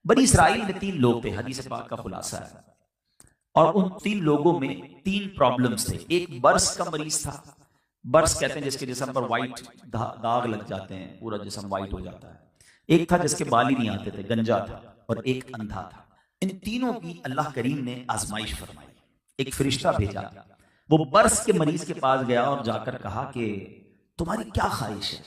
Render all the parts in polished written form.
बनी इसराइल में 3 लोग थे, हदीस पाक का खुलासा है। और उन 3 लोगों में 3 प्रॉब्लम्स थे। एक बर्स का मरीज था। बर्स कहते हैं जिसके जिस्म पर वाइट दाग लग जाते हैं, पूरा जिस्म वाइट हो जाता है। एक था जिसके बाल ही नहीं आते थे, गंजा था। और एक अंधा था। इन तीनों की अल्लाह करीम ने आजमाइश फरमाई। एक फरिश्ता भेजा, वो बर्स के मरीज के पास गया और जाकर कहा कि तुम्हारी क्या ख्वाहिश है?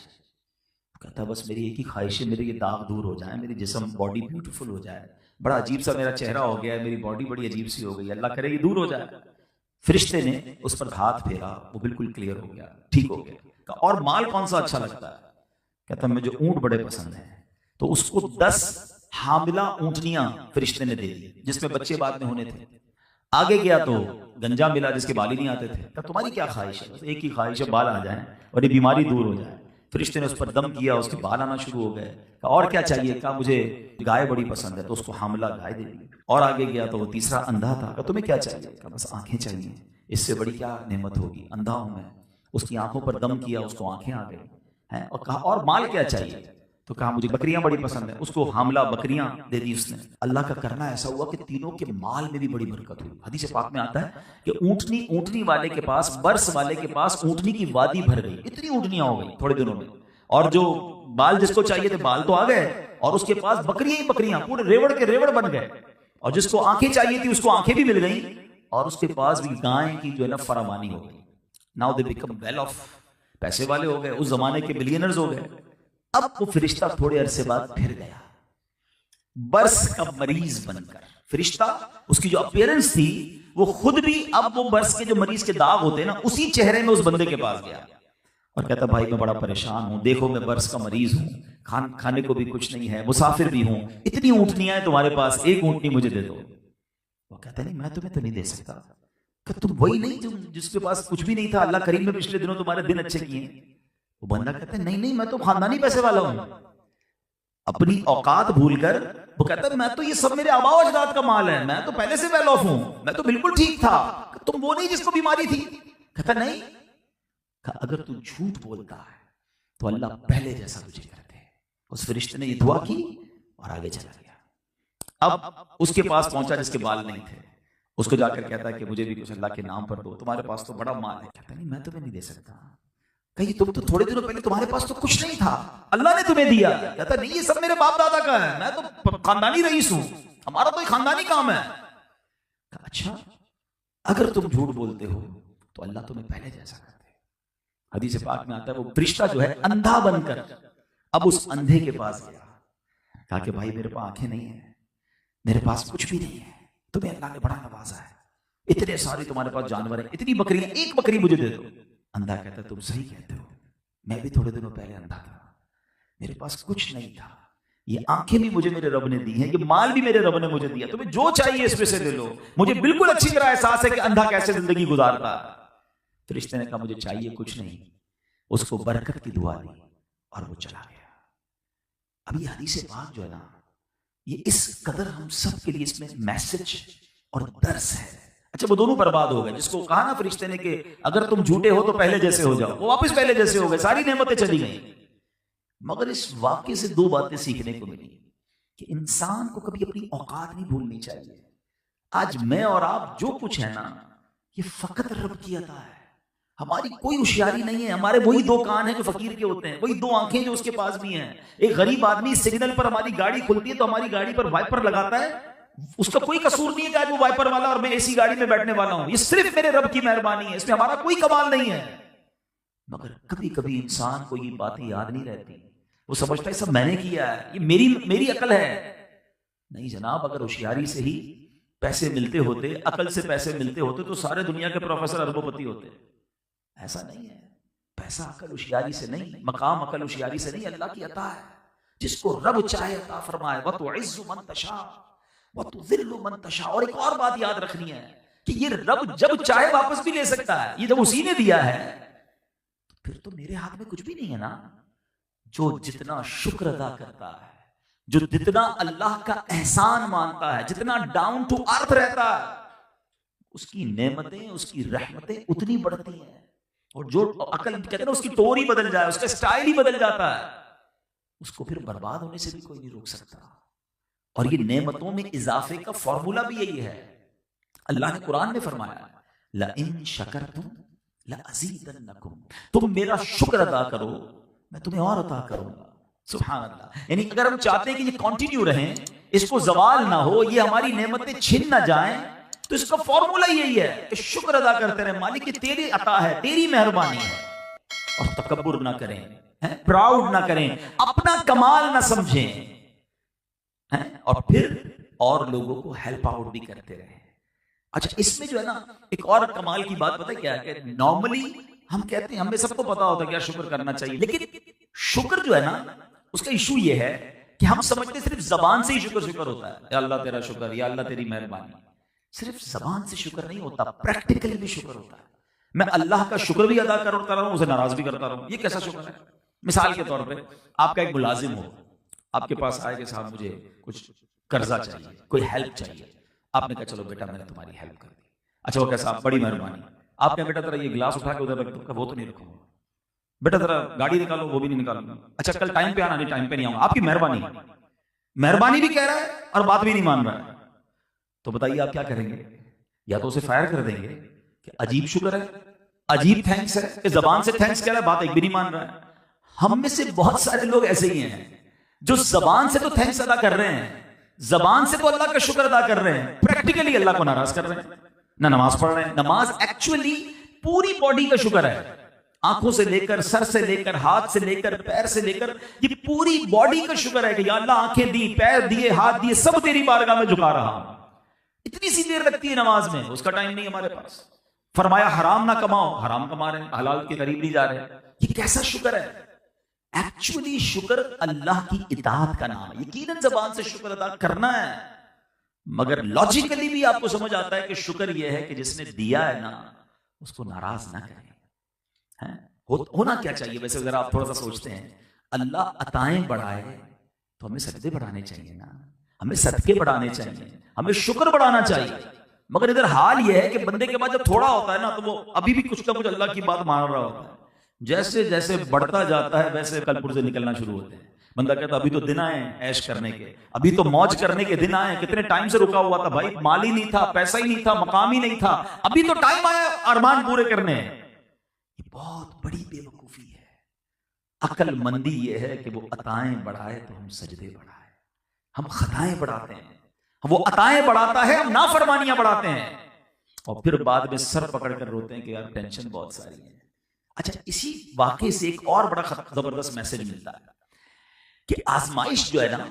कहता बस मेरी एक ही ख्वाहिश है, मेरे ये दाग दूर हो जाए, मेरी जिस्म बॉडी ब्यूटीफुल हो जाए। बड़ा अजीब सा मेरा चेहरा हो गया है, मेरी बॉडी बड़ी अजीब सी हो गई, अल्लाह करे ये दूर हो जाए। फरिश्ते ने उस पर हाथ फेरा, वो बिल्कुल क्लियर हो गया, ठीक हो गया। और माल कौन सा अच्छा लगता है? कहता मुझे ऊंट बड़े पसंद है। तो उसको 10 हामिला ऊंटनियां फरिश्ते ने दे दी, जिसमें बच्चे बाद में होने थे। आगे गया तो गंजा मिला जिसके बाल ही नहीं आते थे। कहता तुम्हारी क्या ख्वाहिश है? एक ही ख्वाहिश है, बाल आ जाए और ये बीमारी दूर हो जाए। फरिश्ते ने उस पर दम किया, उसके बाल आना शुरू हो गए। और क्या चाहिए? कहा मुझे गाय बड़ी पसंद है। तो उसको हामला गाय दे दी। और आगे गया तो वो तीसरा अंधा था। कहा तुम्हें क्या चाहिए? कहा बस आंखें चाहिए, इससे बड़ी क्या नेमत होगी, अंधा हूं मैं। उसकी आंखों पर दम किया, उसको आंखें आ गई हैं। और कहा और माल क्या चाहिए? तो कहा मुझे बकरियां बड़ी पसंद है। उसको हामला बकरियां दे दी उसने। अल्लाह का करना ऐसा हुआ कि तीनों के माल में भी बड़ी बरकत हुई। हदीस पाक में आता है कि ऊंटनी वाले के पास, बर्स वाले के पास ऊंटनी की वादी भर गई, इतनी ऊंटनियां हो गई थोड़े दिनों में। और जो बाल जिसको चाहिए थे बाल तो आ गए, और उसके पास बकरियां ही बकरियां, पूरे रेवड़ के रेवड़ बन गए। और जिसको आंखें चाहिए थी उसको आंखें भी मिल गई, और उसके पास भी गाय की जो है ना फरामानी हो गई। Now they become well of, पैसे वाले हो गए, उस जमाने के बिलियनर्स हो गए। अब वो फरिश्ता थोड़े अरसे बाद फिर गया, बर्स का मरीज बनकर। फरिश्ता, उसकी जो अपीयरेंस थी वो खुद भी, अब वो बर्स के जो मरीज के दाग होते हैं ना, उसी चेहरे में उस बंदे के पास गया और कहता भाई मैं बड़ा परेशान हूं, देखो मैं बर्स का मरीज हूं, खाने को भी कुछ नहीं है, मुसाफिर भी हूं, इतनी ऊंटनियां हैं तुम्हारे पास, एक ऊंटनी मुझे दे दो। वो कहता नहीं मैं तुम्हें तो नहीं दे सकता। कि तुम वही नहीं तुम जिसके पास कुछ भी नहीं था, अल्लाह करीम ने पिछले दिनों तुम्हारे दिन अच्छे किए। वो बंदा कहता है नहीं नहीं मैं तो खानदानी पैसे वाला हूं। अपनी औकात भूलकर वो कहता है मैं तो ये सब मेरे आबा अजदाद का माल है, मैं तो पहले से वेल ऑफ हूं, मैं तो बिल्कुल ठीक था, तुम वो नहीं जिसको बीमारी थी। कहता नहीं, अगर तू झूठ बोलता है तो अल्लाह पहले जैसा तुझे करते हैं। उस फरिश्ते ने ये दुआ की और आगे चला गया। अब उसके पास पहुंचा जिसके बाल नहीं थे, उसको जाकर कहता है कि मुझे भी कुछ अल्लाह के नाम पर दो, तुम्हारे पास तो बड़ा माल है। कहता नहीं मैं तुम्हें नहीं दे सकता। कहीं तुम तो थोड़े दिनों पहले तुम्हारे पास तो कुछ नहीं था, अल्लाह ने तुम्हें दिया। कहता नहीं ये सब मेरे बाप दादा का है, मैं तो खानदानी रईस हूं, हमारा तो खानदानी काम है। अच्छा, अगर तुम झूठ बोलते हो तो अल्लाह तुम्हें पहले जैसा करते हैं। हदीस पाक में आता है वो फरिश्ता जो है अंधा बनकर अब उस अंधे के पास गया, कहा कि भाई मेरे पास आंखें नहीं है, मेरे पास कुछ भी नहीं है, तुम्हें अल्लाह ने बड़ा नवाजा है, इतने सारे तुम्हारे पास जानवर हैं, इतनी बकरियां, एक बकरी मुझे दे दो। अंधा कहता तुम सही कहते हो, मैं भी थोड़े दिनों पहले अंधा था, मेरे पास कुछ नहीं था, ये आंखें भी मुझे मेरे रब ने दी हैं, ये माल भी मेरे रब ने मुझे दिया, तुम्हें जो चाहिए इसमें से ले लो, मुझे बिल्कुल अच्छी तरह एहसास है कि अंधा कैसे जिंदगी गुजारता। फरिश्ते ने कहा मुझे चाहिए कुछ नहीं, उसको बरकत की दुआ दी और वो चला गया। अब ये हदीस पाक जो है ना, ये इस कदर हम सब के लिए इसमें मैसेज और दर्स है। अच्छा वो दोनों बर्बाद हो गए, जिसको कहा ना फरिश्ते ने कि अगर तुम झूठे हो तो पहले जैसे हो जाओ, वो वापस पहले जैसे हो गए, सारी नेमतें चली गई। मगर इस वाक्य से 2 बातें सीखने को मिली कि इंसान को कभी अपनी औकात नहीं भूलनी चाहिए। आज मैं और आप जो कुछ है ना, ये फकत रब की अता है, हमारी कोई होशियारी नहीं है। हमारे वही 2 कान हैं जो फकीर के होते हैं, वही 2 आंखें जो उसके पास भी हैं। एक गरीब आदमी सिग्नल पर, हमारी गाड़ी खुलती है तो हमारी गाड़ी पर वाइपर लगाता है, उसका कोई कसूर नहीं है कि आज वो वाइपर वाला और मैं एसी गाड़ी में बैठने वाला हूं, ये सिर्फ मेरे रब की मेहरबानी है, इसमें हमारा कोई कमाल नहीं है। मगर कभी कभी इंसान को ये बातें याद नहीं रहती, वो समझता है सब मैंने किया है, ये मेरी अकल है। नहीं जनाब, अगर होशियारी से ही पैसे मिलते होते, अकल से पैसे मिलते होते तो सारे दुनिया के प्रोफेसर अरबोपति होते। ऐसा नहीं है, पैसा अकल होशियारी से नहीं, मकाम अकल होशियारी से नहीं, अल्लाह की अता है। जिसको रब चाहे अता फरमाए, व तुइज़्ज़ु मन तशा व तुज़िल्लु मन तशा। और एक और बात याद रखनी है कि ये रब जब चाहे वापस भी ले सकता है, ये जब उसी ने दिया है तो फिर तो मेरे हाथ में कुछ भी नहीं है ना। जो जितना शुक्र अदा करता है, जो जितना अल्लाह का एहसान मानता है, जितना डाउन टू अर्थ रहता है, उसकी नेमतें, उसकी रहमतें उतनी बढ़ती हैं। और जो अकल कहते हैं ना, उसकी टोर ही बदल जाए, उसका स्टाइल ही बदल जाता है, उसको फिर बर्बाद होने से भी कोई नहीं रोक सकता। और ये नेमतों में इजाफे का फॉर्मूला भी यही है। अल्लाह ने कुरान में फरमाया, ला इन शकरतुम ला अज़ीदन्नकुम, तुम मेरा शुक्र अदा करो मैं तुम्हें और अता करूंगा। सुभान अल्लाह। यानी अगर हम चाहते हैं कि ये कंटिन्यू रहें, इसको जवाल ना हो, ये हमारी नेमतें छिन ना जाएं, तो इसका फॉर्मूला यही है कि शुक्र अदा करते रहे। मालिक, ये तेरी अता है, तेरी मेहरबानी है। और तकब्बुर ना करें, प्राउड ना करें, अपना कमाल ना समझें, और फिर और लोगों को हेल्प आउट भी करते रहे। अच्छा, इसमें जो है ना एक और कमाल की बात पता है क्या है? नॉर्मली हम कहते हैं, हमें सबको पता होता है क्या शुक्र करना चाहिए, लेकिन शुक्र जो है ना उसका इशू ये है कि हम समझते सिर्फ जबान से ही शुक्र शुक्र होता है, या अल्लाह तेरा शुक्र, या अल्लाह तेरी मेहरबानी। सिर्फ जबान से शुक्र नहीं होता, प्रैक्टिकली भी शुक्र होता है। मैं अल्लाह का शुक्र भी अदा कर रहा हूं, उसे नाराज भी करता रहूं, ये कैसा शुक्र है? मिसाल के तौर पे आपका एक मुलाजिम हो, आपके पास आए कि साहब मुझे कुछ कर्जा चाहिए, कोई हेल्प चाहिए। आपने कहा चलो बेटा मैंने तुम्हारी हेल्प कर दी। अच्छा वो कैसा, बड़ी मेहरबानी। आपने बेटा तेरा ये गिलास उठा के उधर रख दो, वो तो नहीं रखूंगा। बेटा तेरा गाड़ी निकालो, वो भी नहीं निकालूंगा। अच्छा कल टाइम पे आना, नहीं टाइम पे नहीं आऊंगा। आपकी मेहरबानी, मेहरबानी भी कह रहा है और बात भी नहीं मान रहा है, तो बताइए आप क्या करेंगे? या तो उसे फायर कर देंगे कि अजीब शुक्र है, अजीब थैंक्स है, कि जबान से थैंक्स कह रहा है, बात एक भी नहीं मान रहा है। हम में से बहुत सारे लोग ऐसे ही हैं जो जबान से तो थैंक्स अदा कर रहे हैं, जबान से तो अल्लाह का शुक्र अदा कर रहे हैं, प्रैक्टिकली अल्लाह को नाराज कर रहे हैं। ना नमाज पढ़ रहे हैं, नमाज एक्चुअली पूरी बॉडी का शुक्र है, आंखों से लेकर, सर से लेकर, हाथ से लेकर, पैर से लेकर, ये पूरी बॉडी का शुक्र है कि या अल्लाह आंखें दी, पैर दिए, हाथ दिए, सब तेरी बारगाह में झुका रहा हूं। इतनी सी देर लगती है नमाज में, उसका टाइम नहीं हमारे पास। फरमाया हराम ना कमाओ, हराम कमा रहे हैं, हलाल के करीब नहीं जा रहे हैं। ये कैसा शुक्र है? एक्चुअली शुक्र अल्लाह की इताअत का नाम है। यकीनन जबान से शुक्र अदा करना है, मगर लॉजिकली भी आपको समझ आता है कि शुक्र यह है कि जिसने दिया है ना उसको नाराज ना करें। होना क्या चाहिए वैसे? अगर आप थोड़ा सा सोचते हैं, अल्लाह अताएं बढ़ाए तो हमें सजदे बढ़ाने चाहिए ना, हमें सदके बढ़ाने चाहिए, हमें शुक्र बढ़ाना चाहिए। मगर इधर हाल यह है कि बंदे के पास जब थोड़ा होता है ना तो वो अभी भी कुछ ना कुछ अल्लाह की बात मान रहा होता है। जैसे जैसे बढ़ता जाता है वैसे कलपुर से निकलना शुरू होते हैं। बंदा कहता अभी तो दिन आए ऐश करने के, अभी तो मौज करने के दिन आए, कितने टाइम से रुका हुआ था भाई, माल ही नहीं था, पैसा ही नहीं था, मकाम ही नहीं था, अभी तो टाइम आया अरमान पूरे करने। ये बहुत बड़ी बेवकूफी है। अक्लमंदी ये है कि वो अताएं बढ़ाए तो हम सजदे बढ़ाए। हम खताएं बढ़ाते हैं, वो अताएं बढ़ाता है, हम नाफरमानियां बढ़ाते हैं, और फिर बाद में सर पकड़ कर रोते हैं कि यार टेंशन बहुत सारी है। अच्छा, इसी वाकये से एक और बड़ा जबरदस्त मैसेज मिलता है कि आजमाइश जो है ना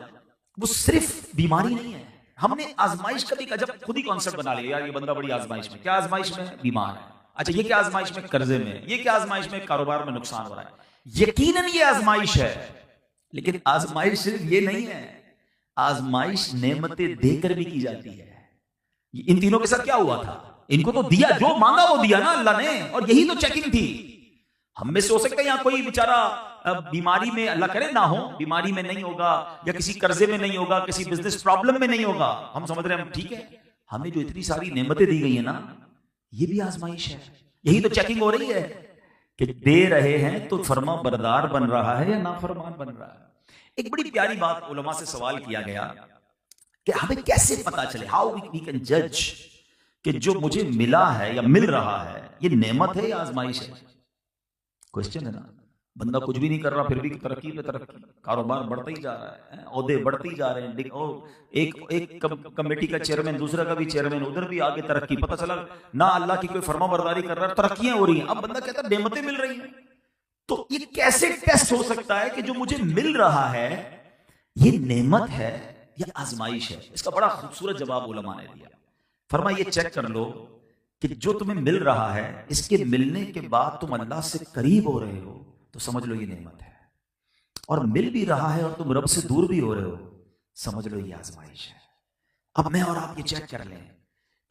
वो सिर्फ बीमारी नहीं है। हमने आजमाइश कभी का जब खुद ही कॉन्सेप्ट बना लिया, यार ये बंदा बड़ी आजमाइश में, क्या आजमाइश में? बीमार है। अच्छा ये क्या आजमाइश में? कर्जे में। ये क्या आजमाइश में? कारोबार में नुकसान हो रहा है। यकीनन ये आजमाइश है, लेकिन आजमाइश सिर्फ ये नहीं है, आजमाइश नेमतें देकर भी की जाती है। इन तीनों के साथ क्या हुआ था? इनको तो दिया, जो मांगा वो दिया ना अल्लाह ने, और यही तो चेकिंग थी। हम में से हो सकता है यहाँ कोई बेचारा बीमारी में, अल्लाह करे ना हो, बीमारी में नहीं होगा, या किसी कर्जे में नहीं होगा, किसी बिजनेस प्रॉब्लम में नहीं होगा, हम समझ रहे हैं ठीक है। हमें जो इतनी सारी नेमतें दी गई है ना, ये भी आजमाइश है। यही तो चेकिंग हो रही है कि दे रहे हैं तो फर्मा बरदार बन रहा है या नाफरमान बन रहा है। एक बड़ी प्यारी बात उलमा से सवाल किया गया कि हमें कैसे पता चले, हाउ वी कैन जज कि जो मुझे मिला है या मिल रहा है ये नेमत है या आजमाइश है? क्वेश्चन है ना। बंदा कुछ भी नहीं कर रहा फिर भी तरक्की पे तरक्की, कारोबार बढ़ता ही जा रहा है, ओहदे बढ़ते ही जा रहे हैं, एक कमेटी का चेयरमैन, दूसरा का भी चेयरमैन, उधर भी आगे तरक्की, पता चला ना अल्लाह की कोई फर्मा बरदारी कर रहा है, तरक्कियां हो रही हैं। अब बंदा कहता है नेमतें मिल रही हैं। तो ये कैसे टेस्ट हो सकता है कि जो मुझे मिल रहा है ये नेमत है या आजमाइश है? इसका बड़ा खूबसूरत जवाब उलमा ने दिया। फरमा ये चेक कर लो कि जो तुम्हें मिल रहा है इसके मिलने के बाद तुम अल्लाह से करीब हो रहे हो तो समझ लो ये नेमत है, और मिल भी रहा है और तुम रब से दूर भी हो रहे हो, समझ लो ये आजमाइश है। अब मैं और आप ये चेक कर लें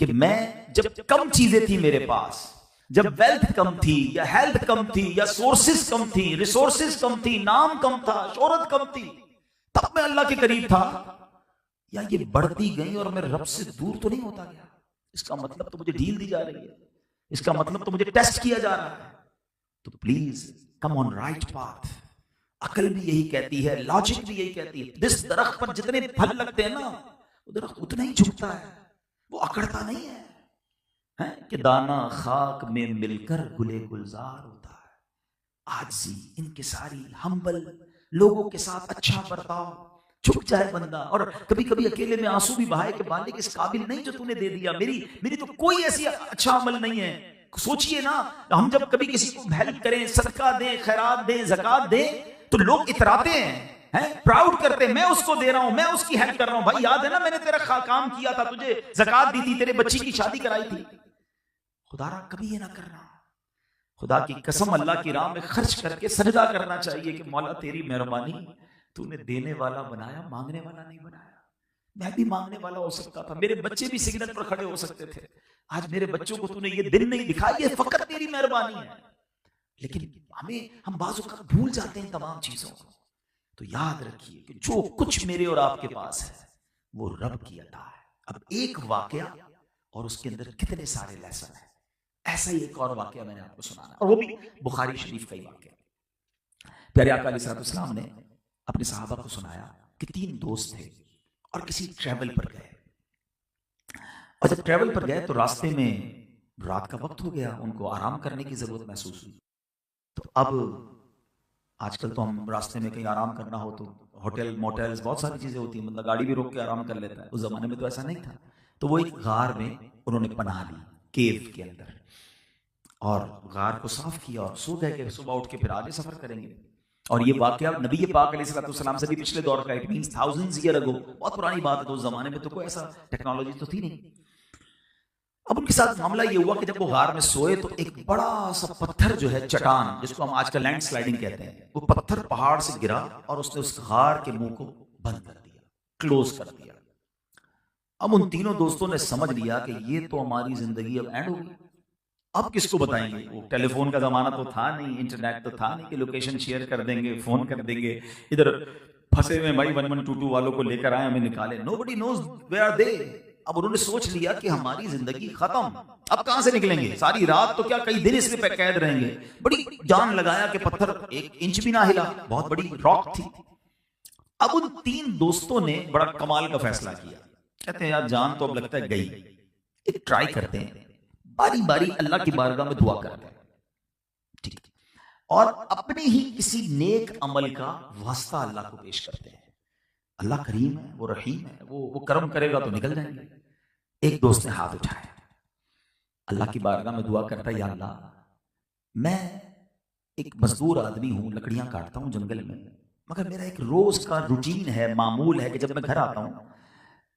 कि मैं जब कम चीजें थी मेरे पास, जब वेल्थ कम थी या हेल्थ कम थी या सोर्सेस कम थी, रिसोर्सेस कम थी, नाम कम था, शोहरत कम थी, तब मैं अल्लाह के करीब था, या ये बढ़ती गई और मैं रब से दूर तो नहीं होता गया? इसका मतलब तो मुझे डील दी जा रही है, इसका मतलब तो मुझे टेस्ट किया जा रहा है। तो please come on right path. अकल भी यही कहती है, लॉजिक भी यही कहती है। जिस दरख्त पर जितने फल लगते हैं ना, वो दरख्त उतना ही झुकता है, वो अकड़ता नहीं है, कि दाना खाक में मिलकर गुले गुलजार होता है। आजी, इनकिसारी, हम्बल लोगों के साथ अच्छा बर्ताव, झुक जाए बंदा। और कभी कभी अकेले में आंसू भी बहाए कि मालिक इस काबिल नहीं जो तूने दे दिया, मेरी तो कोई ऐसी अच्छा अमल नहीं है। सोचिए ना, हम जब कभी किसी को हेल्प करें, सदका दें, खैरात दें, ज़कात दें, तो लोग इतराते हैं, प्राउड करते हैं, मैं उसको दे रहा हूं, मैं उसकी हेल्प कर रहा हूं। भाई याद है ना, मैंने तेरा काम किया था, तुझे ज़कात दी थी, तेरे बच्ची की शादी कराई थी। खुदारा कभी ये ना करना। खुदा की कसम, अल्लाह की राह में खर्च करके सजदा करना चाहिए कि मौला तेरी मेहरबानी, तूने देने वाला बनाया, मांगने वाला नहीं बनाया। मैं भी मांगने वाला हो सकता था, मेरे बच्चे भी सिग्नल पर खड़े हो सकते थे। आज मेरे बच्चों को तूने ये दिन नहीं दिखाया, ये फकत तेरी मेहरबानी है। लेकिन हम बाजू का भूल जाते हैं तमाम चीजों को। तो याद रखिए कि जो कुछ मेरे और आपके पास है वो रब की अता है। अब एक वाकया और उसके अंदर कितने सारे लेसन हैं। ऐसा ही एक और वाकया मैंने आपको सुनाना, और वो भी बुखारी शरीफ का ही वाकया। प्यारे आका अलैहिस्सलाम ने अपने सहाबा को सुनाया कि 3 दोस्त थे और किसी ट्रैवल पर गए, और जब ट्रैवल पर गए तो रास्ते में रात का वक्त हो गया, उनको आराम करने की जरूरत महसूस हुई। तो अब आजकल तो हम रास्ते में कहीं आराम करना हो तो होटल, मोटेल्स, बहुत सारी चीजें होती हैं, मतलब गाड़ी भी रोक के आराम कर लेता है। उस जमाने में तो ऐसा नहीं था। तो वो एक गार में उन्होंने पनाह ली, केव के अंदर, और गार को साफ किया और सो गए कि सुबह उठ के फिर आगे सफर करेंगे। और ये वाकया नबी पाक अलैहिस्सलाम से भी पिछले दौर का, it means thousands year ago, बहुत पुरानी बात है। तो उस जमाने में तो कोई ऐसा टेक्नोलॉजी तो थी नहीं। अब उनके साथ मामला ये हुआ कि जब वो गार में सोए तो एक बड़ा सा पत्थर जो है, चट्टान, जिसको हम आजकल लैंड स्लाइडिंग कहते हैं, वो पत्थर पहाड़ से गिरा और उसने उस गार के मुंह को बंद कर दिया, क्लोज कर दिया। अब उन तीनों दोस्तों ने समझ लिया कि ये तो हमारी जिंदगी अब एंड होगी। अब किसको बताएंगे? वो टेलीफोन का जमाना तो था नहीं, इंटरनेट तो था नहीं कि लोकेशन शेयर कर देंगे, फोन कर देंगे, इधर फंसे हुए भाई 1122 वालों को लेकर आए, हमें निकाले। Nobody knows where are they. अब उन्होंने सोच लिया कि हमारी जिंदगी खत्म, अब कहां से निकलेंगे? सारी रात तो क्या, कई दिन इसमें कैद रहेंगे। बड़ी जान लगाया कि पत्थर 1 इंच भी ना हिला, बहुत बड़ी रॉक थी। अब उन 3 दोस्तों ने बड़ा कमाल का फैसला किया। कहते हैं यार, जान तो अब लगता है गई, एक ट्राई करते हैं, बारी बारी अल्लाह की बारगाह में दुआ करते हैं, ठीक, और अपने ही किसी नेक अमल का वास्ता अल्लाह को पेश करते हैं। अल्लाह करीम है, वो रहीम है, वो कर्म करेगा तो निकल जाएंगे। एक दोस्त ने हाथ उठाया, अल्लाह की बारगाह में दुआ करता है, या अल्लाह, मैं एक मजदूर आदमी हूं, लकड़ियां काटता हूं जंगल में, मगर मेरा एक रोज का रूटीन है, मामूल है कि जब मैं घर आता हूं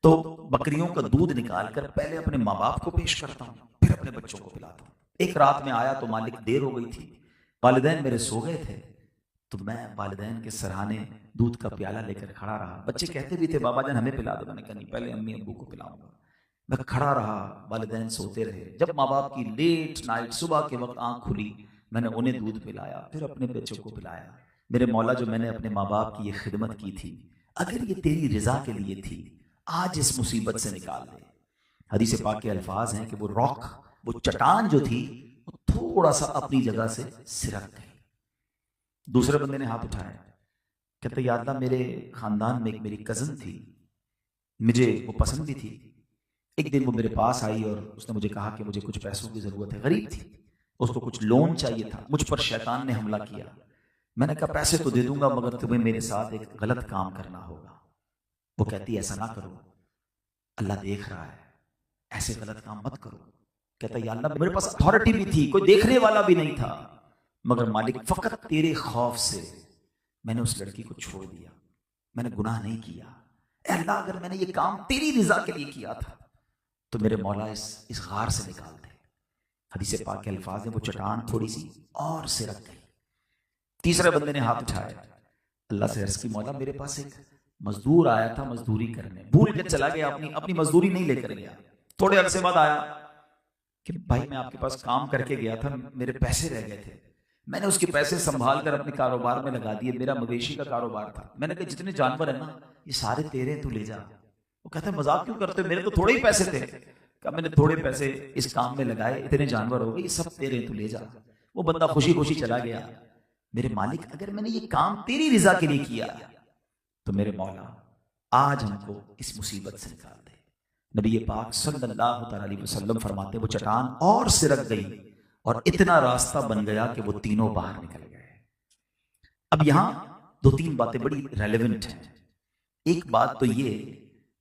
तो बकरियों का दूध निकाल कर पहले अपने माँ बाप को पेश करता हूँ, फिर अपने बच्चों को पिलाता हूँ। एक रात में आया तो मालिक देर हो गई थी, वालिदैन मेरे सो गए थे, तो मैं वालिदैन के सराहने दूध का प्याला लेकर खड़ा रहा। बच्चे कहते भी थे, बाबा जान हमें पिला दो। मैंने कहा नहीं, पहले अम्मी अब्बू को पिलाऊंगा। मैं खड़ा रहा, वालिदैन सोते रहे। जब माँ बाप की लेट नाइट, सुबह के वक्त आंख खुली, मैंने उन्हें दूध पिलाया, फिर अपने बच्चों को पिलाया। मेरे मौला, जो मैंने अपने माँ बाप की ये खिदमत की थी, अगर ये तेरी रिजा के लिए थी, आज इस मुसीबत से निकाल दे। हदीस पाक के अल्फाज हैं कि वो रॉक, वो चट्टान जो थी, वो थोड़ा सा अपनी जगह से सिरक गई। दूसरे बंदे ने हाथ उठाया, कहते या अल्लाह, मेरे खानदान में एक मेरी कजन थी, मुझे वो पसंद भी थी। एक दिन वो मेरे पास आई और उसने मुझे कहा कि मुझे कुछ पैसों की जरूरत है, गरीब थी, उसको कुछ लोन चाहिए था। मुझ पर शैतान ने हमला किया। मैंने कहा पैसे तो दे दूंगा, मगर तुम्हें मेरे साथ एक गलत काम करना होगा। वो कहती ऐसा ना करो, अल्लाह देख रहा है, ऐसे गलत काम मत करो। कहता या अल्लाह, मेरे पास अथॉरिटी भी थी, कोई देखने वाला भी नहीं था, मगर मालिक फकत तेरे खौफ से मैंने उस लड़की को छोड़ दिया, मैंने गुनाह नहीं किया। अल्लाह, अगर मैंने ये काम तेरी रिजा के लिए किया था तो मेरे मौला इस गार से निकाल दे। हदीस पाक के अल्फाज हैं, वो चट्टान थोड़ी सी और सिरक गई। तीसरे बंदे ने हाथ उठाया, अल्लाह से अर्ज की, मौला मेरे पास एक मजदूर आया था मजदूरी करने, भूल के चला गया, अपनी मजदूरी नहीं लेकर गया। थोड़े अरसे बाद आया कि भाई मैं आपके पास काम करके गया था, मेरे पैसे रह गए थे, मैंने उसके पैसे संभाल कर अपने कारोबार में लगा दिए। मेरा मवेशी का कारोबार था। मैंने कहा जितने जानवर है ना, ये सारे तेरे, तू ले जा। वो कहता है मजाक क्यों करते हो, मेरे तो थोड़े ही पैसे थे। कहा मैंने थोड़े पैसे इस काम में लगाए, इतने जानवर हो गए, ये सब तेरे, तू ले जा। वो बंदा खुशी खुशी चला गया। मेरे मालिक अगर मैंने ये काम तेरी रिजा के लिए किया तो मेरे मौला आज हमको इस मुसीबत से निकाल दे। नबी पाक सल्लल्लाहु अलैहि वसल्लम फरमाते वो चट्टान और सिरक गई और इतना रास्ता बन गया कि वो तीनों बाहर निकल गए। अब यहां दो तीन बातें बड़ी रेलेवेंट हैं। एक बात तो ये,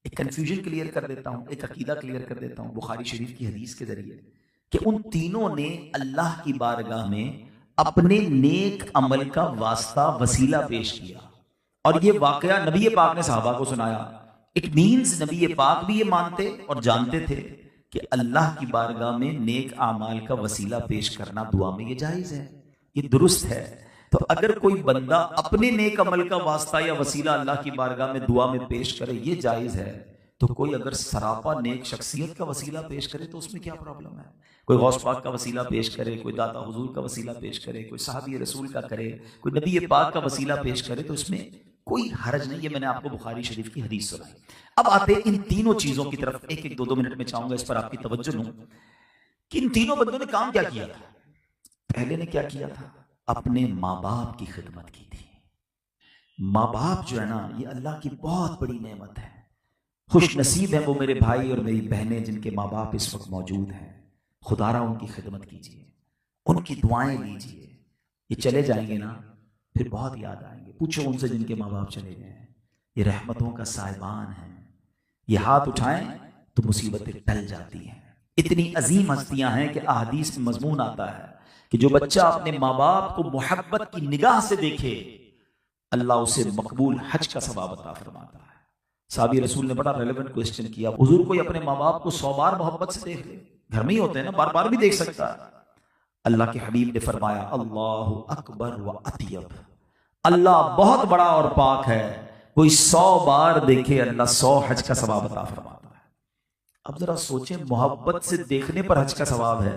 एक कंफ्यूजन क्लियर कर देता हूं, एक अकीदा क्लियर कर देता हूं बुखारी शरीफ की हदीस के जरिए, कि उन तीनों ने अल्लाह की बारगाह में अपने नेक अमल का वास्ता वसीला पेश किया और ये वाकया नबी पाक ने सहाबा को सुनाया। इट मीन्स नबी पाक भी ये मानते और जानते थे कि अल्लाह की बारगाह में नेक आमाल का वसीला पेश करना दुआ में ये जायज है, ये दुरुस्त है। तो अगर कोई बंदा अपने नेक अमल का वास्ता या वसीला अल्लाह की बारगाह में दुआ में पेश करे ये जायज है, तो कोई अगर सरापा नेक शख्सियत का वसीला पेश करे तो उसमें क्या प्रॉब्लम है? कोई गौस पाक का वसीला पेश करे, कोई दाता हुजूर का वसीला पेश करे, कोई साहबी रसूल का करे, कोई नबी पाक का वसीला पेश करे, तो इसमें कोई हरज नहीं। ये मैंने आपको बुखारी शरीफ की हदीस सुनाई। अब आते इन तीनों चीजों की तरफ, एक एक दो मिनट में चाहूंगा इस पर आपकी तवज्जो लूं कि इन तीनों बंदों ने काम क्या किया था। पहले ने क्या किया था? अपने माँ बाप की खिदमत की थी। माँ बाप जो है ना, ये अल्लाह की बहुत बड़ी नेमत है। खुश नसीब है वो मेरे भाई और मेरी बहनें जिनके माँ बाप इस वक्त मौजूद हैं। खुदारा उनकी खिदमत कीजिए, उनकी दुआएं लीजिए। ये चले जाएंगे ना फिर बहुत याद आएंगे। पूछो उनसे जिनके माँ बाप चले गए हैं, ये रहमतों का साहिबान है, ये हाथ उठाएं तो मुसीबतें टल जाती हैं। इतनी अजीम हस्तियां हैं कि अहादीस में मजमून आता है कि जो बच्चा अपने माँ बाप को मोहब्बत की निगाह से देखे अल्लाह उसे मकबूल हज का सवाब अता फरमाता है। साहबी रसूल ने बड़ा रेलेवेंट क्वेश्चन किया, हुजूर कोई अपने माँ बाप को 100 बार मोहब्बत से देख ले, घर में ही होते हैं ना, बार बार भी देख सकता है। अल्लाह के हबीब ने फरमाया अल्लाहु अकबर व अतियब, अल्लाह बहुत बड़ा और पाक है, कोई 100 बार देखे अल्लाह 100 हज का सवाब अता फरमाता है। अब जरा सोचें, मोहब्बत से देखने पर हज का सवाब है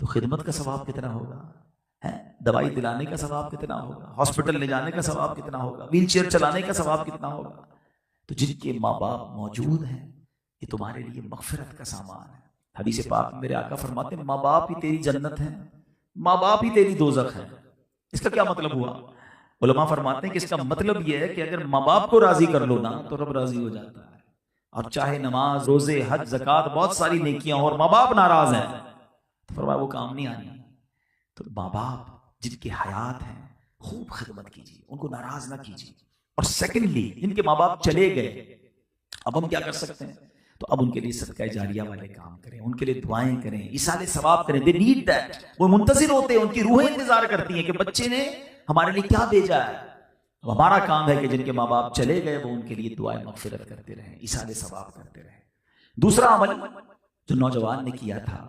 तो खिदमत का सवाब कितना होगा है? दवाई दिलाने का सवाब कितना होगा? हॉस्पिटल ले जाने का सवाब कितना होगा? व्हील चेयर चलाने का सवाब कितना होगा? तो जिनके माँ बाप मौजूद हैं ये तुम्हारे लिए मगफिरत का सामान है। हदीस पाक में मेरे आका फरमाते हैं माँ बाप ही तेरी जन्नत है, माँ बाप ही तेरी दोजख है। इसका क्या मतलब हुआ? उलमा फरमाते हैं कि इसका मतलब यह है कि अगर माँ बाप को राजी कर लो ना तो रब राजी हो जाता है। और चाहे नमाज, रोजे, हज, ज़कात, बहुत सारी नेकियां हो और माँ बाप नाराज हैं तो फरमाया वो काम नहीं आनी। तो माँ बाप जिनकी हयात है खूब खिदमत कीजिए, उनको नाराज ना कीजिए। और सेकेंडली जिनके माँ बाप चले गए, अब हम क्या कर सकते हैं? तो अब उनके लिए सदका जारिया वाले काम करें, उनके लिए दुआएं करें, इसाले सवाब करें। They need that. वो मुंतजिर होते हैं, उनकी रूहें इंतजार करती हैं कि बच्चे ने हमारे लिए क्या भेजा है। हमारा काम है कि जिनके माँ बाप चले गए वो उनके लिए दुआएं मगफिरत करते रहें, इसाले सवाब करते रहें। दूसरा अमल जो नौजवान ने किया था,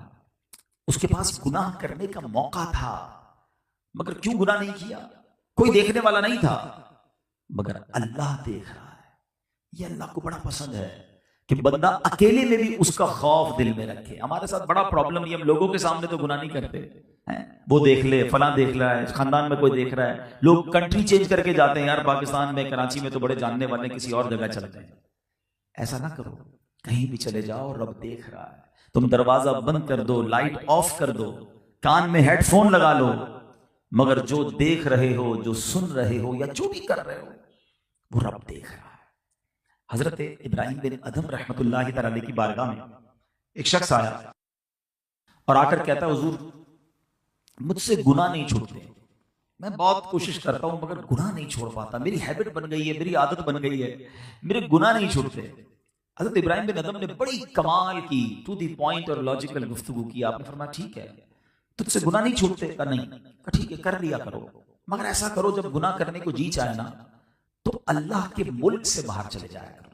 उसके पास गुनाह करने का मौका था मगर क्यों गुनाह नहीं किया? कोई देखने वाला नहीं था मगर अल्लाह देख रहा है। ये अल्लाह को बड़ा पसंद है कि बंदा अकेले में भी उसका खौफ दिल में रखे। हमारे साथ बड़ा प्रॉब्लम ये, हम लोगों के सामने तो गुनाह नहीं करते हैं, वो देख ले, फला देख रहा है, खानदान में कोई देख रहा है, लोग कंट्री चेंज करके जाते हैं, यार पाकिस्तान में, कराची में तो बड़े जानने वाले किसी और जगह चलते हैं। ऐसा ना करो, कहीं भी चले जाओ रब देख रहा है। तुम दरवाजा बंद कर दो, लाइट ऑफ कर दो, कान में हेडफोन लगा लो, मगर जो देख रहे हो, जो सुन रहे हो या जो भी कर रहे हो वो रब देख रहा है। हजरत इब्राहिम बिन अदम रहमतुल्लाहि तआला की बारगाह में एक शख्स आया और आकर कहता है हुजूर मुझसे गुनाह नहीं छूटते, मैं बहुत कोशिश करता हूं मगर गुनाह नहीं छोड़ पाता, मेरी हैबिट बन गई है, मेरी आदत बन गई है, मेरे गुनाह नहीं छूटते। हजरत इब्राहिम बिन अदम ने बड़ी कमाल की, टू द पॉइंट और लॉजिकल गुफ्तगू की। आपने फरमाया ठीक है तुझसे गुनाह नहीं छूटते? का नहीं। का ठीक है कर लिया करो, मगर ऐसा करो जब गुनाह करने को जी चाहे ना तो अल्लाह के मुल्क से बाहर चले जाया करो।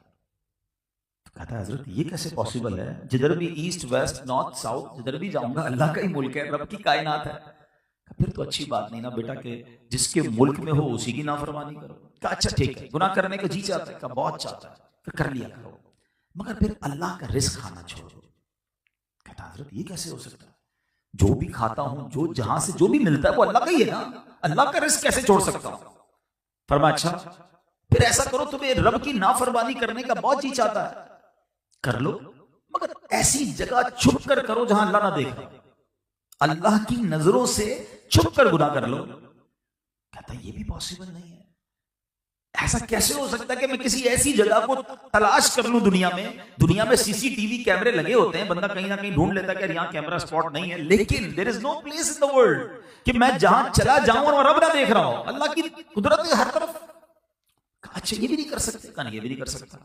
कहता है हजरत ये कैसे पॉसिबल है? जिधर भी ईस्ट वेस्ट नॉर्थ साउथ जिधर भी जाऊंगा अल्लाह का ही मुल्क है, रब की कायनात है। फिर तो अच्छी बात नहीं ना बेटा कि जिसके मुल्क में हो उसी की नाफरमानी करो। कहा अच्छा ठीक है, गुनाह करने का जी चाहता है? कहा बहुत चाहता है, फिर कर लिया करो, मगर फिर अल्लाह का रिस्क खाना छोड़ो। कहता हजरत ये कैसे हो सकता है? जो भी खाता हूं, जो जहां से जो भी मिलता है वो अल्लाह का ही है ना, अल्लाह का रिस्क कैसे छोड़ सकता हूं? फरमाया अच्छा फिर ऐसा करो, तुम्हें रब की नाफरमानी करने का बहुत जी चाहता है, कर लो, मगर ऐसी जगह छुप कर करो जहां अल्लाह ना देखे। अल्लाह की नजरों से छुप कर गुनाह कर लो। कहता ये भी पॉसिबल नहीं है। ऐसा कैसे हो सकता है कि मैं किसी ऐसी जगह को तलाश कर लूं दुनिया में सीसीटीवी कैमरे लगे होते हैं, बंदा कहीं ना कहीं ढूंढ लेता है कि यहाँ कैमरा स्पॉट नहीं है, लेकिन there is no place in the world कि मैं जहां चला जाऊं और रब ना देख रहा हूं। अल्लाह की कुदरत है हर तरफ। अच्छा ये भी नहीं कर सकते? कहा ये भी नहीं कर सकता।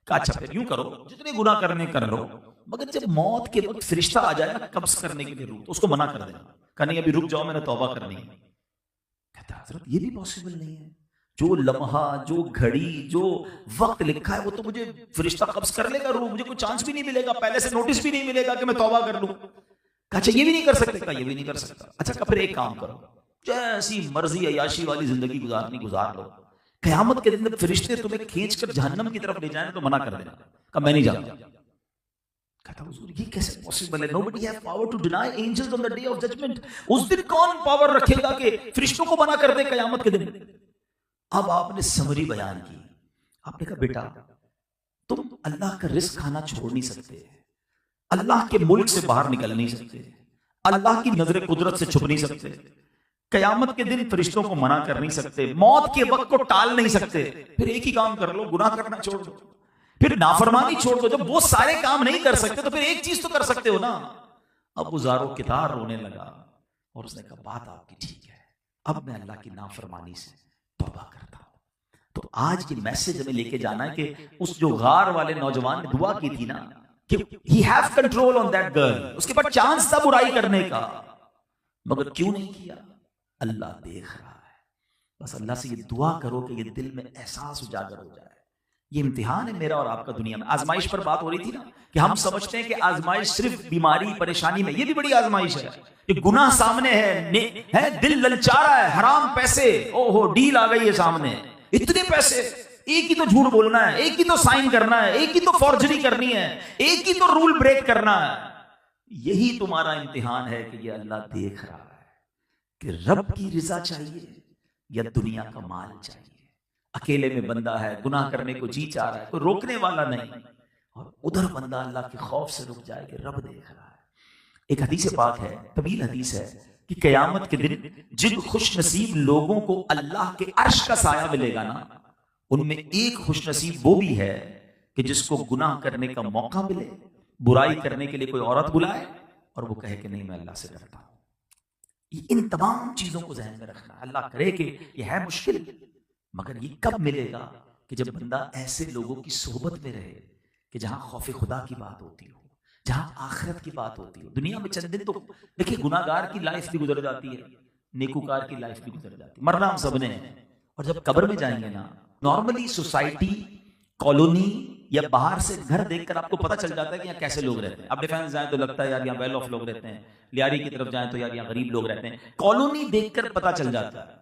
कहा अच्छा फिर यूं करो, जितने गुनाह करने कर लो, मगर जब मौत के वक्त फरिश्ता आ जाए ना कब्ज करने के लिए रूह, तो उसको मना कर देना, कहा नहीं अभी रुक जाओ, मैंने तौबा करनी है। कहता हजरत ये भी पॉसिबल नहीं है। जो लम्हा, जो घड़ी, जो वक्त लिखा है वो तो मुझे फरिश्ता कब्ज कर लेगा रूह, मुझे कोई चांस भी नहीं मिलेगा, पहले से नोटिस भी नहीं मिलेगा कि मैं तौबा कर लूं। अच्छा ये भी नहीं कर सकते? कहा ये भी नहीं कर सकता। अच्छा फिर एक काम करो, जैसी मर्जी अयाशी वाली जिंदगी गुजार लो, क़यामत के दिन फरिश्ते तुम्हें खींचकर जहन्नम की तरफ ले जाएं तो मना कर देना। कहा मैं नहीं जाऊंगा। कहता हुजूर ये कैसे पॉसिबल है? Nobody have power to deny angels on the day of judgment. उस दिन कौन पावर रखेगा कि फरिश्तों को मना कर दे क़यामत के दिन? अब आपने समरी बयान की, आपने कहा बेटा तुम अल्लाह का रिस्क खाना छोड़ नहीं सकते, अल्लाह के मुल्क से बाहर निकल नहीं सकते, अल्लाह की नजर कुदरत से छुप नहीं सकते, कयामत के दिन फरिश्तों को मना कर नहीं सकते, मौत के वक्त को टाल नहीं सकते, फिर एक ही काम कर लो, गुनाह करना छोड़ दो, फिर नाफरमानी छोड़ दो। जब वो सारे काम नहीं कर सकते तो फिर एक चीज तो कर सकते हो ना। अब वो ज़ारो कितार रोने लगा और उसने कहा बात आपकी ठीक है, अब मैं अल्लाह की नाफरमानी से तौबा करता हूं। तो आज की मैसेज हमें लेके जाना है कि उस जो गार वाले नौजवान ने दुआ की थी ना कि he have control on that girl, उसके पास चांस था बुराई करने का, मगर क्यों नहीं किया? अल्लाह देख रहा है। बस अल्लाह से ये दुआ करो कि ये दिल में एहसास उजागर हो जाए। ये इम्तिहान है मेरा और आपका दुनिया में। आजमाइश पर बात हो रही थी ना कि हम समझते हैं कि आजमाइश सिर्फ बीमारी परेशानी में, ये भी बड़ी आजमाइश है कि गुनाह सामने है, दिल ललचारा है, हराम पैसे, ओहो डील आ गई है सामने, इतने पैसे, एक ही तो झूठ बोलना है, एक ही तो साइन करना है, एक ही तो फॉर्जरी करनी है, एक ही तो रूल ब्रेक करना है। यही तुम्हारा इम्तिहान है कि ये अल्लाह देख रहा है कि रब की रिजा चाहिए या दुनिया का माल चाहिए। अकेले में बंदा है, गुनाह करने को जी चाह रहा है, कोई रोकने वाला नहीं, और उधर बंदा अल्लाह के खौफ से रुक जाए कि रब देख रहा है। एक हदीस पाक है, तवील हदीस है कि कयामत के दिन जिन खुश नसीब लोगों को अल्लाह के अर्श का साया मिलेगा ना, उनमें एक खुश नसीब वो भी है कि जिसको गुनाह करने का मौका मिले, बुराई करने के लिए कोई औरत बुलाए और वो कहे कि नहीं मैं अल्लाह से डरता हूं। इन तमाम चीजों को ज़हन में रखना। अल्लाह करे कि यह है मुश्किल, मगर ये कब मिलेगा कि जब बंदा ऐसे लोगों की सोहबत में रहे कि जहां खौफ खुदा की बात होती हो, जहां आखिरत की बात होती हो। दुनिया में चंद दिन तो देखिए गुनाहगार की लाइफ भी गुजर जाती है, नेकूकार की लाइफ भी गुजर जाती है, मरना हम सबने है। और जब कब्र में जाएंगे ना, नॉर्मली सोसाइटी, कॉलोनी या बाहर से घर देखकर आपको पता चल जाता है कि यहाँ कैसे लोग रहते हैं। अब डिफेंस जाए तो लगता है यार यहाँ वेल ऑफ लोग रहते हैं, लियारी की तरफ जाए तो यार यहाँ गरीब लोग रहते हैं। कॉलोनी देखकर पता चल जाता है,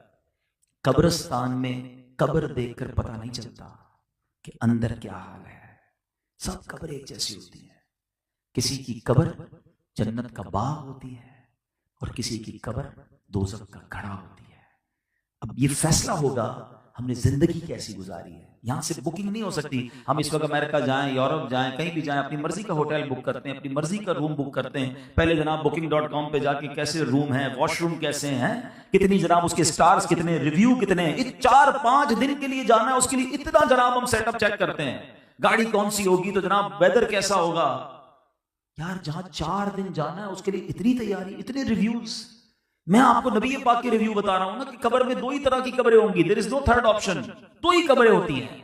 कब्रिस्तान में कब्र देखकर पता नहीं चलता कि अंदर क्या हाल है। सब कब्र एक जैसी होती है, किसी की कब्र जन्नत का बाग होती है और किसी की कब्र दोज़ख का घड़ा होती है। अब ये फैसला होगा हमने जिंदगी कैसी गुजारी है। यहां से बुकिंग नहीं हो सकती। हम इस वक्त अमेरिका जाएं, यूरोप जाएं, कहीं भी जाएं, अपनी मर्जी का होटल बुक करते हैं, अपनी मर्जी का रूम बुक करते हैं। पहले जनाब booking.com पे जाके कैसे रूम है, वॉशरूम कैसे हैं, कितनी जनाब उसके स्टार्स कितने, रिव्यू कितने, 4-5 दिन के लिए जाना है, उसके लिए इतना जनाब हम सेटअप चेक करते हैं। गाड़ी कौन सी होगी तो जनाब वेदर कैसा होगा। यार जहां 4 दिन जाना है उसके लिए इतनी तैयारी, इतने रिव्यूज। मैं आपको नबी पाक के रिव्यू बता रहा हूं ना कि कब्र में 2 ही तरह की कब्रें होंगी, there is no third option. 2 ही कब्रें होती हैं,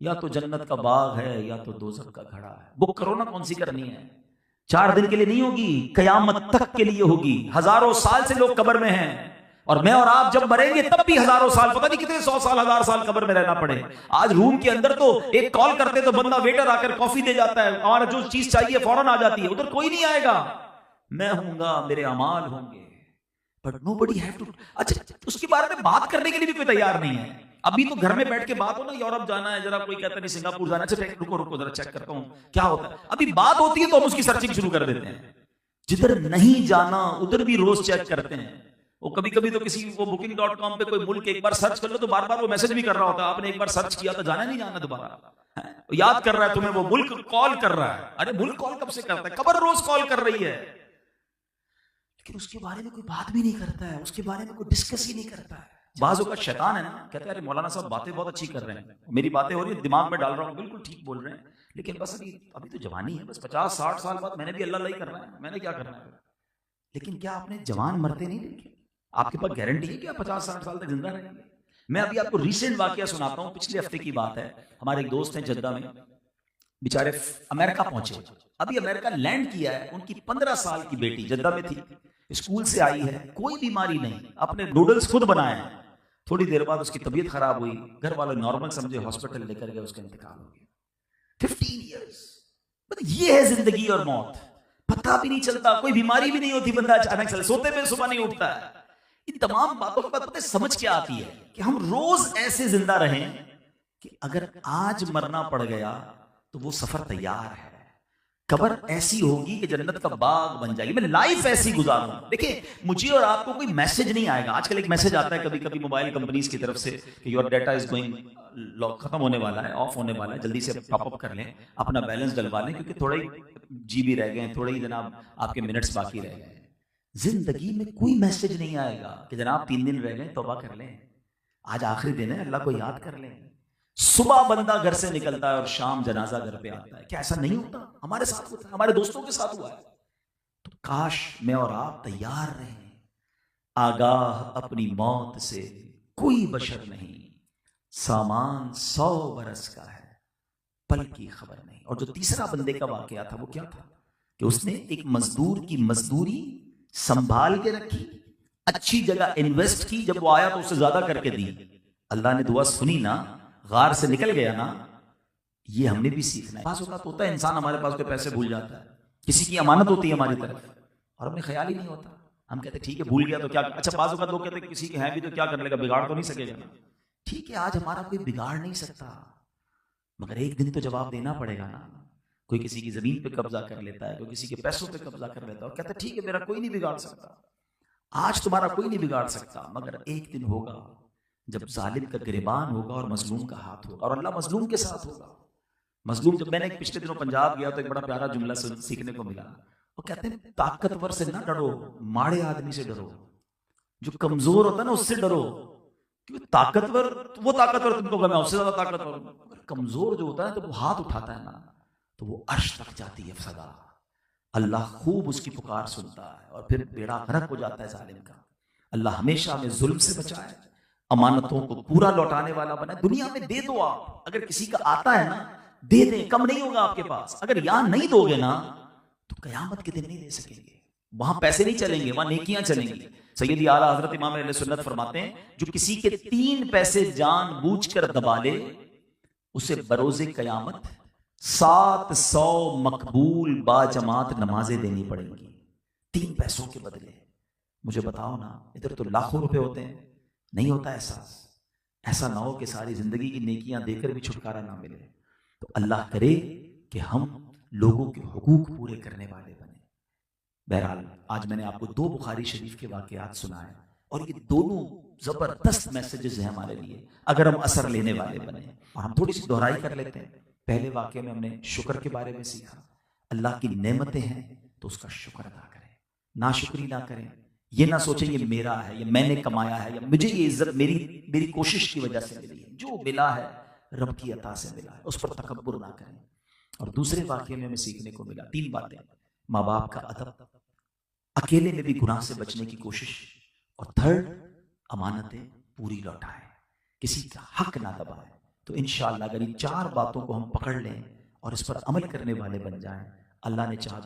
या तो जन्नत का बाग है या तो दोज़ख का घड़ा है। बुक करो ना कौन सी करनी है। 4 दिन के लिए नहीं होगी, कयामत तक के लिए होगी। हजारों साल से लोग कब्र में हैं, और मैं और आप जब मरेंगे तब भी हजारों साल, पता नहीं कितने 100 साल 1000 साल कब्र में रहना पड़े। आज रूम के अंदर तो एक कॉल करते तो बंदा वेटर आकर कॉफी दे जाता है, हमारा जो चीज चाहिए फौरन आ जाती है। उधर कोई नहीं आएगा, मैं हूंगा, मेरे अमाल होंगे, बट nobody have to। अच्छा, उसके बारे में बात करने के लिए भी कोई तैयार नहीं है। अभी तो घर में बैठ के बात हो ना, यूरोप जाना है, जरा कोई कहता नहीं सिंगापुर जाना है, अच्छा रुको जरा चेक करता हूं क्या होता है। अभी बात होती है तो हम उसकी सर्चिंग शुरू कर देते हैं। जिधर नहीं जाना उधर भी रोज चेक करते हैं। वो कभी कभी तो किसी वो booking.com पे कोई मुल्क एक बार सर्च कर लो तो बार बार वो मैसेज भी कर रहा होता है, आपने एक बार सर्च किया तो जाना नहीं जाना दोबारा, याद कर रहा है तुम्हें, वो मुल्क कॉल कर रहा है। अरे मुल्क कॉल कब से करता है, कब्र रोज कॉल कर रही है, लेकिन उसके बारे में कोई बात भी नहीं करता है, उसके बारे में कोई डिस्कस ही नहीं करता है। बाजू का शैतान है ना, कहते हैं अरे मौलाना साहब बातें बहुत अच्छी कर रहे हैं, मेरी बातें हो रही है, दिमाग में डाल रहा हूँ, बिल्कुल ठीक बोल रहे हैं, लेकिन बस अभी अभी तो जवानी है, बस 50-60 साल बाद मैंने भी अल्लाह अल्लाह ही करना है, मैंने क्या करना है। लेकिन क्या आपने जवान मरते नहीं देखे? आपके पास गारंटी है कि आप 50-60 साल तक जिंदा रहेंगे? मैं अभी आपको रिसेंट वाकया सुनाता हूँ, पिछले हफ्ते की बात है। हमारे एक दोस्त हैं जद्दा में, बेचारे अमेरिका पहुंचे, अभी अमेरिका लैंड किया है, उनकी 15 साल की बेटी जद्दा में थी, स्कूल से आई है, कोई बीमारी नहीं, अपने नूडल्स खुद बनाए हैं। थोड़ी देर बाद उसकी तबीयत खराब हुई, घर वाले नॉर्मल समझे, हॉस्पिटल लेकर गए, उसका इंतकाल हो गया। 15 इयर्स, मतलब ये है जिंदगी और मौत, पता भी नहीं चलता, कोई बीमारी भी नहीं होती, बंदा अचानक से सोते में सुबह नहीं उठता है। इन तमाम बातों के बाद पता है समझ क्या आती है कि हम रोज ऐसे जिंदा रहें कि अगर आज मरना पड़ गया तो वो सफर तैयार है, कब्र ऐसी होगी कि जन्नत का बाग बन जाएगी, मैं लाइफ ऐसी गुजारूं। देखिए मुझे और आपको कोई मैसेज नहीं आएगा, आजकल एक मैसेज आता है कभी कभी मोबाइल कंपनीज की तरफ से कि योर डाटा इज गोइंग, खत्म होने वाला है, ऑफ होने वाला है, जल्दी से टॉप अप कर लें, अपना बैलेंस डलवा लें, क्योंकि थोड़े ही जीबी रह गए, थोड़े ही जनाब आपके मिनट्स बाकी रह गए। जिंदगी में कोई मैसेज नहीं आएगा कि जनाब 3 दिन रह गए, तौबा कर लें, आज आखिरी दिन है, अल्लाह को याद कर लें। सुबह बंदा घर से निकलता है और शाम जनाजा घर पे आता है। क्या ऐसा नहीं होता? हमारे साथ होता है, हमारे दोस्तों के साथ हुआ है। तो काश मैं और आप तैयार रहें, आगाह अपनी मौत से कोई बशर नहीं, सामान 100 बरस का है, पल की खबर नहीं। और जो तीसरा बंदे का वाकया था वो क्या था कि उसने एक मजदूर की मजदूरी संभाल के रखी, अच्छी जगह इन्वेस्ट की, जब वो आया तो उससे ज्यादा करके दी, अल्लाह ने दुआ सुनी ना, गार से निकल गया ना। ये हमने भी सीखना है। पास होता है इंसान हमारे पास कोई पैसे भूल जाता है, किसी की अमानत होती है हमारी तरफ और हमें ख्याल ही नहीं होता, हम कहते ठीक है भूल गया तो क्या, अच्छा पास लोग कहते हैं किसी के हैं भी तो क्या कर लेगा, बिगाड़ तो नहीं सकेगा ना। ठीक है आज हमारा कोई बिगाड़ नहीं सकता, मगर एक दिन तो जवाब देना पड़ेगा ना। कोई किसी की जमीन पे कब्जा कर लेता है, कोई किसी के पैसों पे कब्जा कर लेता है और कहता है ठीक है मेरा कोई नहीं बिगाड़ सकता, आज तुम्हारा कोई नहीं बिगाड़ सकता, मगर एक दिन होगा जब जालिम का गिरबान होगा और मजलूम का हाथ होगा, और अल्लाह मजलूम के साथ होगा। मजलूम, जब मैंने पिछले दिनों पंजाब गया तो एक बड़ा प्यारा जुमला सीखने को मिला, वो कहते हैं ताकतवर से ना डरो, माड़े आदमी से डरो, जो कमजोर होता है ना उससे डरो, क्योंकि ताकतवर वो ताकतवर तुमको मैं उससे ज्यादा ताकतवर हूं, कमजोर जो होता है तो वो हाथ उठाता है ना तो वो अर्श तक जाती है सदा, अल्लाह खूब उसकी पुकार सुनता है और फिर बेड़ा गर्क हो जाता है जालिम का। अल्लाह हमेशा हमें जुल्म से बचाए, अमानतों को पूरा लौटाने वाला बनाए। दुनिया में दे दो आप, अगर किसी का आता है ना दे दे, कम नहीं होगा आपके पास, अगर यहां नहीं दोगे ना तो कयामत के दिन नहीं दे सकेंगे, वहां पैसे नहीं चलेंगे, वहां नेकियां चलेंगी। सैयदी आला हजरत इमाम अहले सुन्नत फरमाते हैं जो किसी के 3 पैसे जानबूझकर दबा ले उसे बरोज़े कयामत 700 मकबूल बाजमात नमाजें देनी पड़ेंगी 3 पैसों के बदले। मुझे बताओ ना, इधर तो लाखों रुपए होते हैं, नहीं होता एहसास। ऐसा ना हो कि सारी जिंदगी की नेकियां देकर भी छुटकारा ना मिले। तो अल्लाह करे कि हम लोगों के हुकूक पूरे करने वाले बने। बहरहाल आज मैंने आपको 2 बुखारी शरीफ के वाकयात सुनाए और ये दोनों जबरदस्त मैसेजेस हैं हमारे लिए, अगर हम असर लेने वाले बने। और हम थोड़ी सी दोहराई कर लेते हैं। पहले वाकये में हमने शुक्र के बारे में सीखा, अल्लाह की नेमतें हैं तो उसका शुक्र अदा करें, नाशुक्री ना करें, ये ना सोचें ये मेरा है, ये मैंने कमाया है, या मुझे ये इज्जत मेरी कोशिश की वजह से मिली है, जो मिला है रब की अता से मिला है, उस पर तकब्बुर ना करें। और दूसरे वाकये में हमें सीखने को मिला 3 बातें, माँ बाप का अदब, अकेले में भी गुनाह से बचने की कोशिश, और थर्ड अमानतें पूरी लौटाएं, किसी का हक ना दबाएं। तो इंशाअल्लाह अगर इन 4 बातों को हम पकड़ लें और इस पर अमल करने वाले बन जाएं, अल्लाह ने चाहा